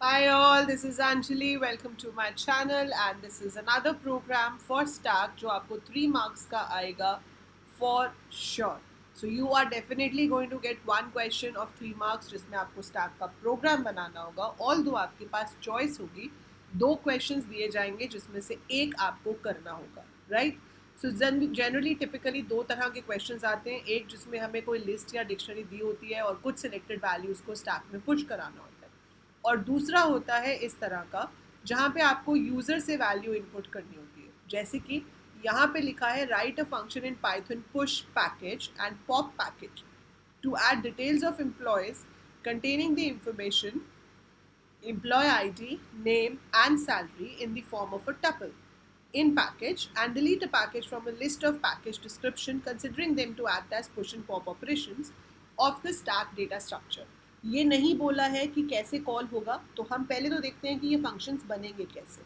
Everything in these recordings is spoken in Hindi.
Hi all, this is Anjali. Welcome to my channel and this is another program for Stack जो आपको 3 marks का आएगा for sure. So you are definitely going to get one question of 3 marks जिसमें आपको Stack का program बनाना होगा. Although आपके पास choice होगी, 2 questions दिए जाएंगे जिसमें से एक आपको करना होगा, right? सो जनरली टिपिकली 2 तरह के क्वेश्चंस आते हैं. एक जिसमें हमें कोई लिस्ट या डिक्शनरी दी होती है और कुछ सिलेक्टेड वैल्यूज़ को स्टैक में पुश कराना होता है, और दूसरा होता है इस तरह का जहाँ पे आपको यूज़र से वैल्यू इनपुट करनी होती है. जैसे कि यहाँ पे लिखा है write a function in Python push package and pop package to add details of employees containing the information employee ID, name and salary in the form of a tuple in package and delete a package from a list of package description considering them to act as push and pop operations of the stack data structure. ये नहीं बोला है कि कैसे कॉल होगा, तो हम पहले तो देखते हैं कि ये फंक्शंस बनेंगे कैसे.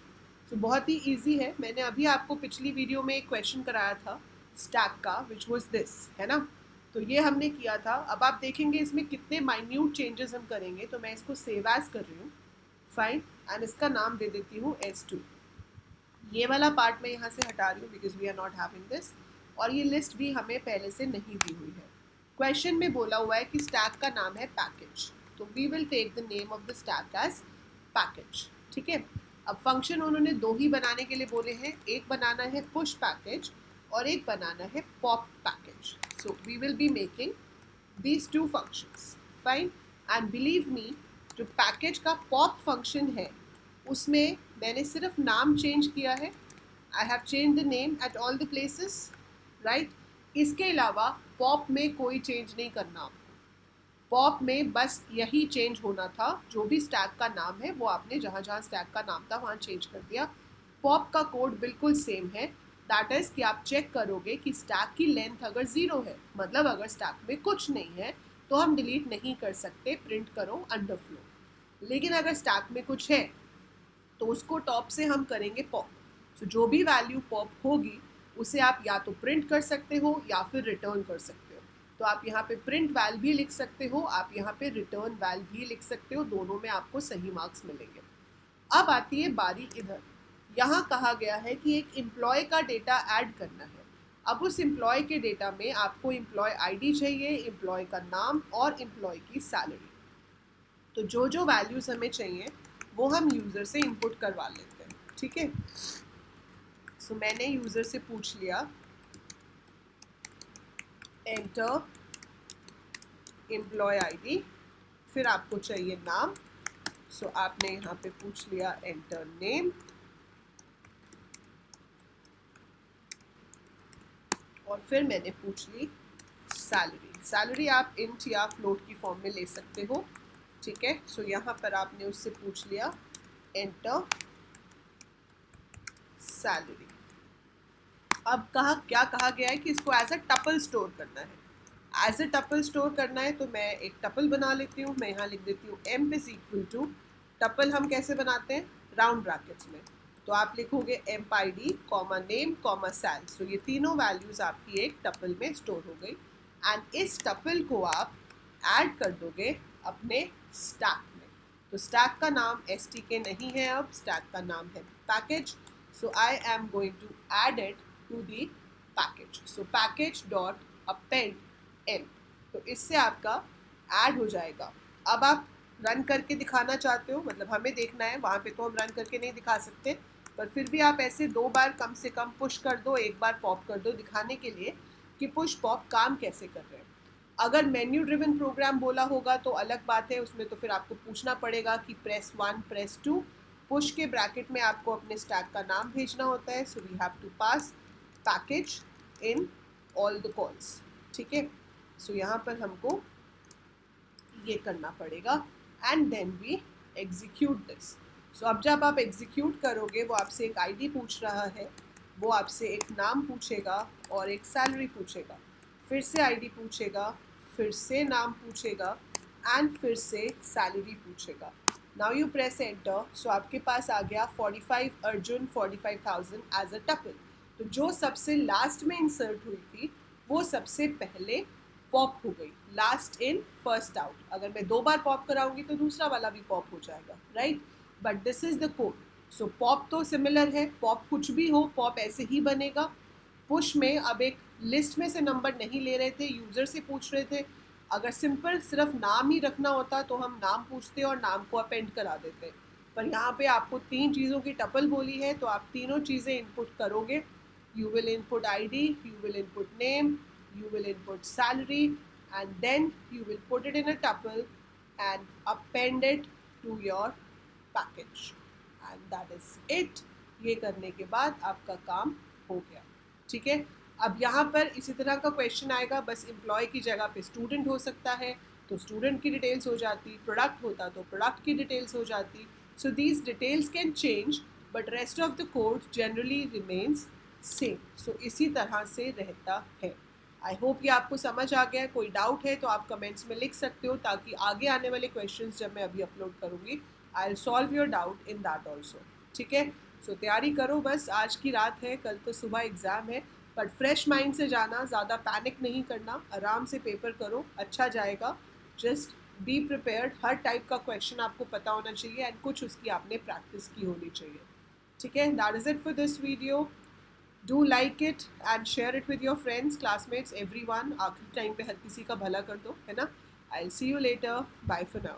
सो बहुत ही इजी है. मैंने अभी आपको पिछली वीडियो में एक क्वेश्चन कराया था स्टैक का विच वाज दिस, है ना. तो ये हमने किया था. अब आप देखेंगे इसमें कितने माइन्यूट चेंजेस हम करेंगे. तो मैं इसको सेव एज कर रही हूँ, फाइन, एंड इसका नाम दे देती हूँ S2. ये वाला पार्ट मैं यहाँ से हटा रही हूँ because we are not having this, और ये लिस्ट भी हमें पहले से नहीं दी हुई है. क्वेश्चन में बोला हुआ है कि स्टैक का नाम है पैकेज, तो we will take the name of the stack as package. ठीक है. अब फंक्शन उन्होंने 2 ही बनाने के लिए बोले हैं. एक बनाना है पुश पैकेज और एक बनाना है pop package. So we will be making these 2 functions, fine. And believe me, जो पैकेज का पॉप फंक्शन है उसमें मैंने सिर्फ नाम चेंज किया है. I have change the name at all the places, right. इसके अलावा पॉप में कोई चेंज नहीं करना आपको. पॉप में बस यही चेंज होना था, जो भी स्टैक का नाम है वो आपने जहाँ जहाँ स्टैक का नाम था वहाँ चेंज कर दिया. पॉप का कोड बिल्कुल सेम है. दैट इज़ कि आप चेक करोगे कि स्टैक की लेंथ अगर 0 है, मतलब अगर स्टैक में कुछ नहीं है, तो हम डिलीट नहीं कर सकते, प्रिंट करो अंडरफ्लो. लेकिन अगर स्टैक में कुछ है तो उसको टॉप से हम करेंगे पॉप. सो जो भी वैल्यू पॉप होगी उसे आप या तो प्रिंट कर सकते हो या फिर रिटर्न कर सकते हो. तो आप यहाँ पे प्रिंट वैल भी लिख सकते हो, आप यहाँ पे रिटर्न वैल भी लिख सकते हो. दोनों में आपको सही मार्क्स मिलेंगे. अब आती है बारी इधर. यहाँ कहा गया है कि एक एम्प्लॉय का डेटा ऐड करना है. अब उस एम्प्लॉय के डेटा में आपको एम्प्लॉय आईडी चाहिए, एम्प्लॉय का नाम और एम्प्लॉय की सैलरी. तो जो जो वैल्यूज हमें चाहिए वो हम यूज़र से इनपुट करवा लेते हैं. ठीक है. सो मैंने यूज़र से पूछ लिया एंटर एम्प्लॉय आईडी, फिर आपको चाहिए नाम. सो आपने यहाँ पे पूछ लिया एंटर नेम, और फिर मैंने पूछ ली सैलरी. सैलरी आप इंट या फ्लोट की फॉर्म में ले सकते हो. ठीक है. सो यहाँ पर आपने उससे पूछ लिया एंटर सैलरी. अब क्या कहा गया है कि इसको एज अ टपल स्टोर करना है. एज अ टपल स्टोर करना है तो मैं एक टपल बना लेती हूँ. मैं यहाँ लिख देती हूँ M is equal to, tuple हम कैसे बनाते हैं, राउंड ब्रैकेट्स में. तो आप लिखोगे emp I D comma name comma sal. So ये तीनों वैल्यूज़ आपकी एक टपल में स्टोर हो गई. एंड इस टपल को आप ऐड कर दोगे अपने स्टैक में. तो स्टैक का नाम STK नहीं है, अब स्टैक का नाम है package. So I am going to add it to the package. So package dot append M. तो इससे आपका ऐड हो जाएगा. अब आप रन करके दिखाना चाहते हो, मतलब हमें देखना है, वहाँ पे तो हम रन करके नहीं दिखा सकते, पर फिर भी आप ऐसे 2 बार कम से कम पुश कर दो, 1 बार पॉप कर दो, दिखाने के लिए कि पुश पॉप काम कैसे कर रहे हैं. अगर मेन्यू ड्रिवन प्रोग्राम बोला होगा तो अलग बात है, उसमें तो फिर आपको पूछना पड़ेगा कि प्रेस 1 प्रेस 2. पुश के ब्रैकेट में आपको अपने स्टैक का नाम भेजना होता है. So we have to pass package in all the calls. ठीक है. सो यहाँ पर हमको ये करना पड़ेगा and then we execute this. So अब जब आप एग्जीक्यूट करोगे वो आपसे एक आईडी पूछ रहा है, वो आपसे एक नाम पूछेगा और एक सैलरी पूछेगा, फिर से आईडी पूछेगा, फिर से नाम पूछेगा एंड फिर से सैलरी पूछेगा. Now you press enter. So आपके पास आ गया 45 अर्जुन 45,000 एज अ टपल. तो जो सबसे लास्ट में इंसर्ट हुई थी वो सबसे पहले पॉप हो गई, लास्ट इन फर्स्ट आउट। अगर मैं 2 बार पॉप कराऊंगी तो दूसरा वाला भी पॉप हो जाएगा, right? But this is the code. So pop तो सिमिलर है, पॉप कुछ भी हो, पॉप ऐसे ही बनेगा। पुश में अब एक लिस्ट में से नंबर नहीं ले रहे थे, यूजर से पूछ रहे थे। अगर सिंपल सिर्फ नाम ही रखना होता तो हम नाम पूछते और नाम को अपेंड करा देते, पर यहाँ पे आपको 3 चीज़ों की टपल बोली है तो आप तीनों चीज़ें इनपुट करोगे। You will input ID, you will input name, you will input salary, and then you will put it in a tuple and append it to your package, and that is it। ये करने के बाद आपका काम हो गया, ठीक है। अब यहाँ पर इसी तरह का क्वेश्चन आएगा, बस एम्प्लॉय की जगह पे स्टूडेंट हो सकता है तो स्टूडेंट की डिटेल्स हो जाती, प्रोडक्ट होता तो प्रोडक्ट की डिटेल्स हो जाती। So these details can change but rest of the code generally remains same. So इसी तरह से रहता है। आई होप ये आपको समझ आ गया है। कोई डाउट है तो आप कमेंट्स में लिख सकते हो, ताकि आगे आने वाले क्वेश्चंस जब मैं अभी अपलोड करूँगी I will solve your doubt in that also, ठीक है। सो तैयारी करो, बस आज की रात है, कल तो सुबह एग्ज़ाम है, बट फ्रेश माइंड से जाना, ज़्यादा पैनिक नहीं करना, आराम से पेपर करो, अच्छा जाएगा। Just be prepared, her type का क्वेश्चन आपको पता होना चाहिए एंड कुछ उसकी आपने प्रैक्टिस की होनी चाहिए, ठीक है। That is it for this video. Do like it and share it with your friends, classmates, everyone। आखिरी टाइम पे हर किसी का भला कर दो, है ना। I'll see you later. Bye for now.